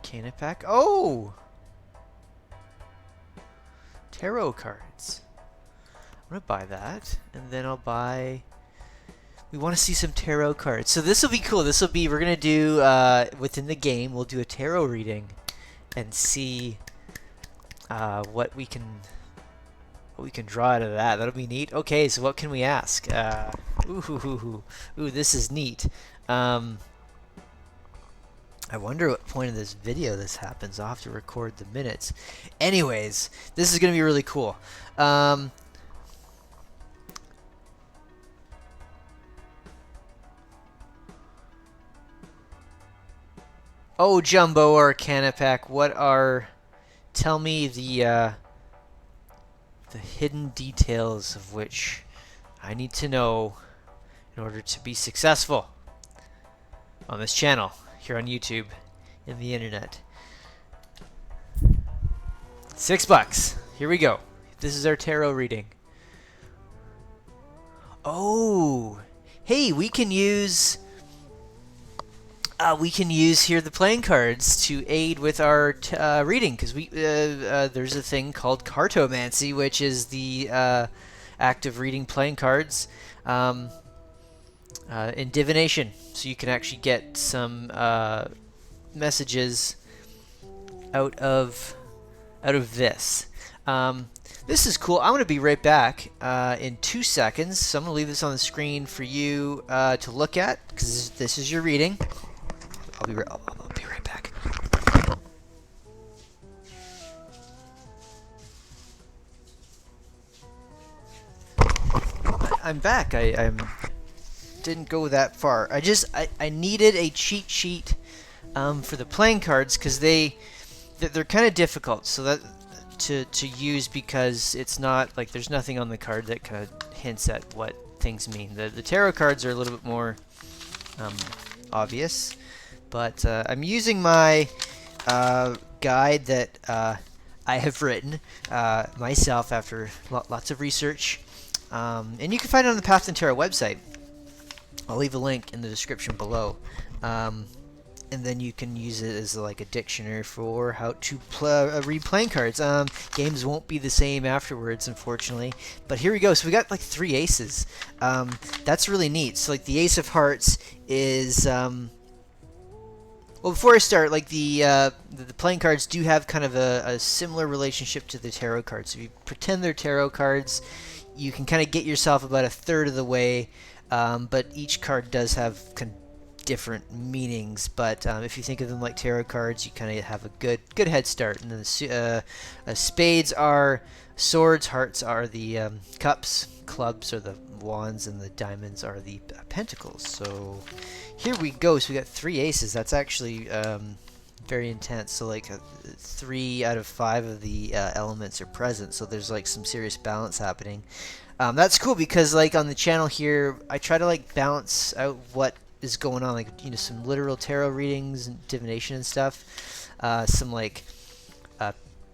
Arcana pack. Oh! Tarot cards. I'm gonna buy that, and then I'll buy... We want to see some tarot cards. So this will be cool. This will be... We're gonna do, within the game, we'll do a tarot reading and see what we can draw out of that. That'll be neat. Okay, so what can we ask? Ooh, this is neat. I wonder what point of this video this happens. I'll have to record the minutes. Anyways, this is going to be really cool. Oh, Jumbo Arcana Pack, what are... Tell me the hidden details of which I need to know in order to be successful on this channel, here on YouTube, in the internet. $6. Here we go. This is our tarot reading. Oh, hey, we can use here the playing cards to aid with our reading, because there's a thing called Cartomancy, which is the act of reading playing cards in divination. So you can actually get some messages out of this. This is cool. I'm going to be right back in 2 seconds. So I'm going to leave this on the screen for you to look at, because this is your reading. I'll be right back. I'm back. I didn't go that far. I needed a cheat sheet for the playing cards, because they're kind of difficult. So that to use, because it's not like there's nothing on the card that kind of hints at what things mean. The tarot cards are a little bit more obvious. But I'm using my guide that I have written myself after lots of research. And you can find it on the PathandTarot website. I'll leave a link in the description below. And then you can use it as like a dictionary for how to read playing cards. Games won't be the same afterwards, unfortunately. But here we go. So we got like 3 aces. That's really neat. So like the Ace of Hearts is... Well, before I start, like the playing cards do have kind of a similar relationship to the tarot cards. So if you pretend they're tarot cards, you can kind of get yourself about a third of the way. But each card does have different meanings. But if you think of them like tarot cards, you kind of have a good head start. And then the spades are swords, hearts are the cups, clubs are the wands, and the diamonds are the pentacles. So here we go. So we got 3 aces. That's actually very intense. So like 3 out of 5 of the elements are present. So there's like some serious balance happening. That's cool, because like on the channel here, I try to like balance out what is going on, like, you know, some literal tarot readings and divination and stuff, some like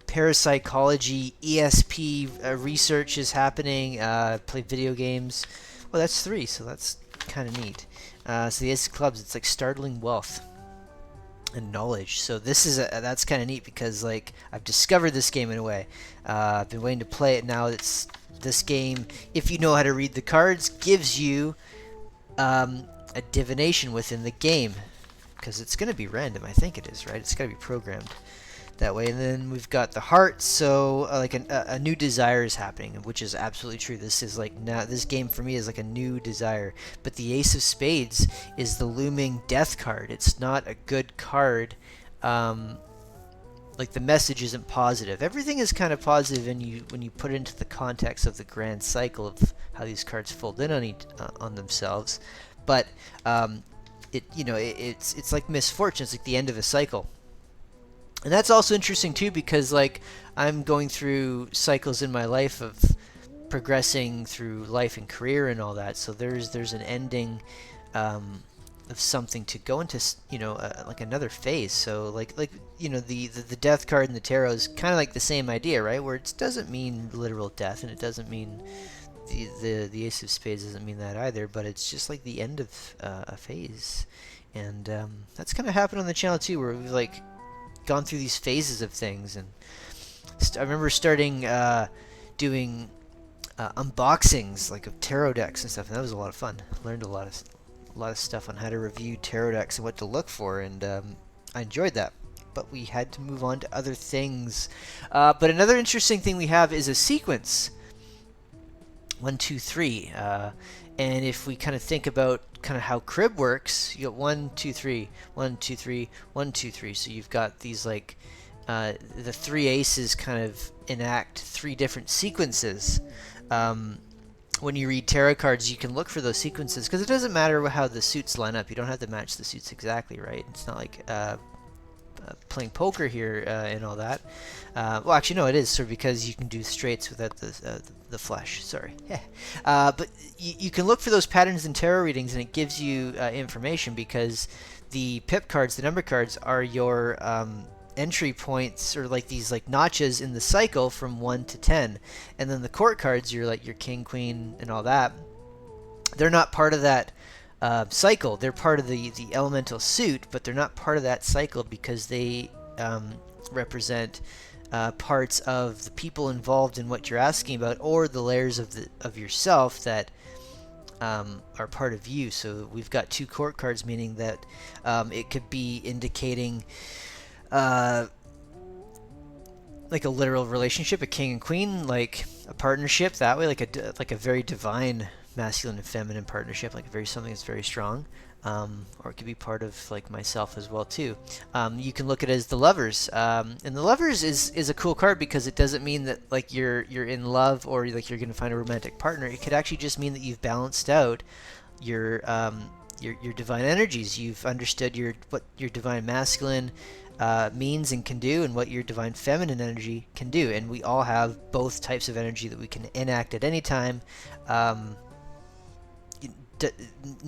parapsychology, ESP research is happening, play video games. Well, that's 3, so that's kind of neat. So the Ace of Clubs, it's like startling wealth and knowledge. So this is that's kind of neat, because like I've discovered this game in a way. I've been waiting to play it. Now it's this game, if you know how to read the cards, gives you a divination within the game, because it's going to be random. I think it is, right? It's got to be programmed that way. And then we've got the heart, so like a new desire is happening, which is absolutely true. This is like, now this game for me is like a new desire. But the Ace of Spades is the looming death card. It's not a good card. Like the message isn't positive. Everything is kind of positive when you put it into the context of the grand cycle of how these cards fold in on themselves. But it's like misfortune. It's like the end of a cycle. And that's also interesting too, because like I'm going through cycles in my life of progressing through life and career and all that. So there's an ending of something to go into, like another phase. So like the death card in the tarot is kind of like the same idea, right? Where it doesn't mean literal death, and it doesn't mean the Ace of Spades doesn't mean that either. But it's just like the end of a phase, and that's kind of happened on the channel too, where we've like gone through these phases of things, and I remember starting doing unboxings like of tarot decks and stuff, and that was a lot of fun. Learned a lot of stuff on how to review tarot decks and what to look for, and I enjoyed that. But we had to move on to other things. But another interesting thing we have is a sequence. 1, 2, 3. And if we kind of think about kind of how crib works, you got 1, 2, 3, 1, 2, 3, 1, 2, 3. So you've got these like the three aces kind of enact three different sequences. When you read tarot cards, you can look for those sequences because it doesn't matter how the suits line up. You don't have to match the suits exactly, right? It's not like playing poker here and all that. Well, actually, no, it is sort of because you can do straights without the flesh. Sorry. But you can look for those patterns in tarot readings, and it gives you information because the pip cards, the number cards, are your entry points, or like these like notches in the cycle from 1 to 10. And then the court cards, you're like your king, queen, and all that. They're not part of that cycle. They're part of the elemental suit, but they're not part of that cycle because they represent parts of the people involved in what you're asking about, or the layers of yourself that are part of you. So we've got 2 court cards, meaning that it could be indicating like a literal relationship, a king and queen, like a partnership that way, like a very divine masculine and feminine partnership, like something that's very strong, or it could be part of like myself as well too. You can look at it as the lovers, and the lovers is a cool card because it doesn't mean that like you're in love or like you're going to find a romantic partner. It could actually just mean that you've balanced out your divine energies. You've understood what your divine masculine means and can do, and what your divine feminine energy can do. And we all have both types of energy that we can enact at any time, no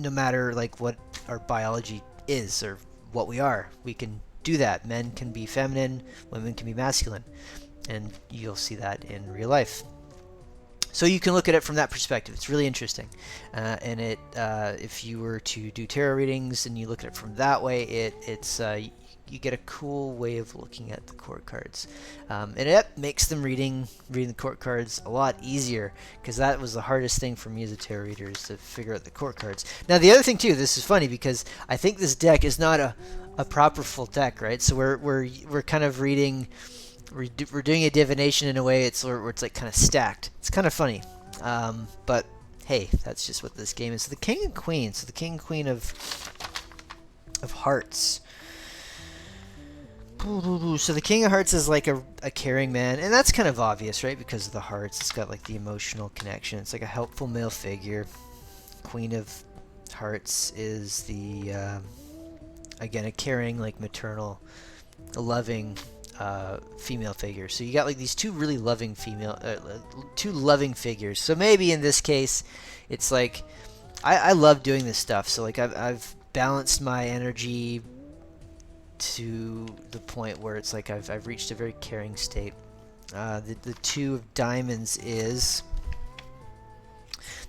matter like what our biology is or what we are. We can do that. Men can be feminine, women can be masculine, and you'll see that in real life. So you can look at it from that perspective. It's really interesting, and if you were to do tarot readings and you look at it from that way, you get a cool way of looking at the court cards, and it makes them reading the court cards a lot easier, because that was the hardest thing for me as a tarot reader, is to figure out the court cards. Now the other thing too, this is funny because I think this deck is not a proper full deck, right? So we're kind of reading. We're doing a divination in a way where it's like kind of stacked. It's kind of funny, but hey, that's just what this game is. So the king and queen. So the king and queen of hearts. So the king of hearts is like a caring man, and that's kind of obvious, right? Because of the hearts, it's got like the emotional connection. It's like a helpful male figure. Queen of hearts is the again, a caring, like maternal, a loving female figure. So you got like these two really loving two loving figures. So maybe in this case, it's like I love doing this stuff. So like I've balanced my energy to the point where it's like I've reached a very caring state. The 2 of diamonds is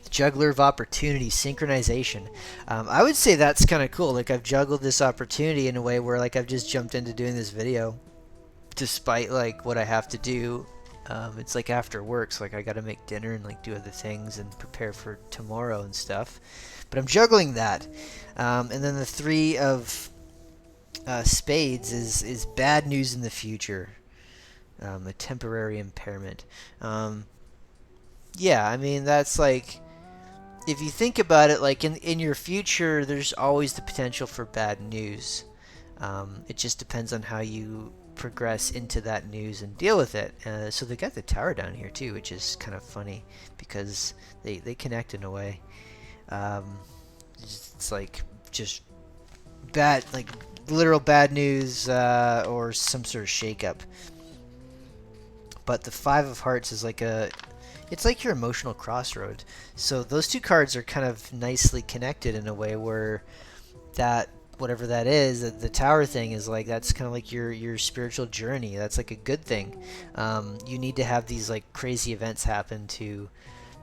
the juggler of opportunity, synchronization. I would say that's kind of cool. Like I've juggled this opportunity in a way where like I've just jumped into doing this video despite like what I have to do. It's like after work, so like I gotta make dinner and like do other things and prepare for tomorrow and stuff, but I'm juggling that. And then the 3 of spades is bad news in the future, a temporary impairment. Yeah, I mean, that's like, if you think about it, like in your future, there's always the potential for bad news. It just depends on how you progress into that news and deal with it. So they got the tower down here too, which is kind of funny because they connect in a way. It's like just bad, like literal bad news, or some sort of shakeup. But the 5 of hearts is like it's like your emotional crossroad. So those 2 cards are kind of nicely connected in a way where that, whatever that is, the tower thing is like, that's kind of like your spiritual journey. That's like a good thing. You need to have these like crazy events happen to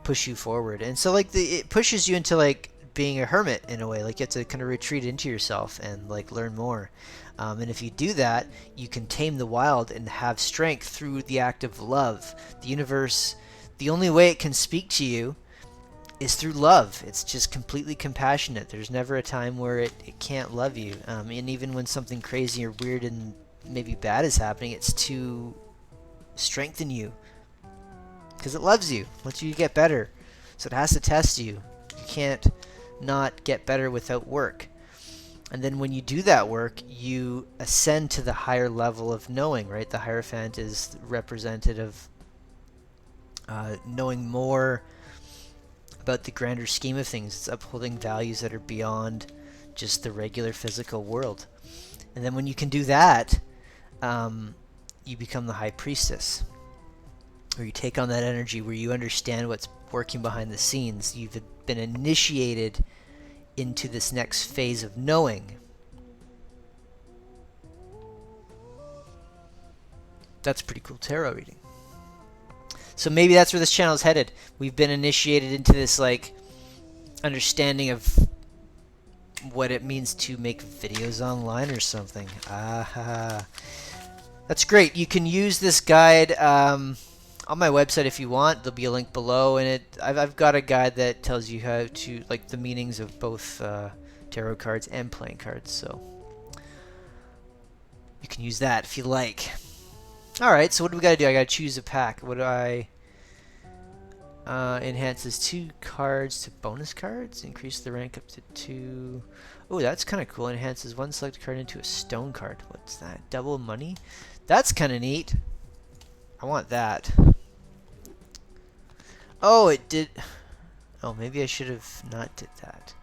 push you forward, and so like it pushes you into like being a hermit in a way. Like you have to kind of retreat into yourself and like learn more. And if you do that, you can tame the wild and have strength through the act of love. The universe, the only way it can speak to you is through love. It's just completely compassionate. There's never a time where it can't love you. And even when something crazy or weird and maybe bad is happening, it's to strengthen you. Because it loves you, wants you to get better. So it has to test you. You can't not get better without work. And then when you do that work, you ascend to the higher level of knowing, right? The Hierophant is representative of knowing more about the grander scheme of things. It's upholding values that are beyond just the regular physical world. And then when you can do that, you become the High Priestess. Or you take on that energy where you understand what's working behind the scenes. You've been initiated into this next phase of knowing. That's a pretty cool tarot reading. So maybe that's where this channel is headed. We've been initiated into this like understanding of what it means to make videos online or something. That's great. You can use this guide on my website if you want. There'll be a link below, and I've got a guide that tells you how to like the meanings of both tarot cards and playing cards. So you can use that if you like. All right. So what do we got to do? I got to choose a pack. What do I? Enhances 2 cards to bonus cards. Increase the rank up to 2. Oh, that's kind of cool. Enhances 1 selected card into a stone card. What's that? Double money? That's kind of neat. I want that. Oh, it did. Oh, maybe I should have not did that.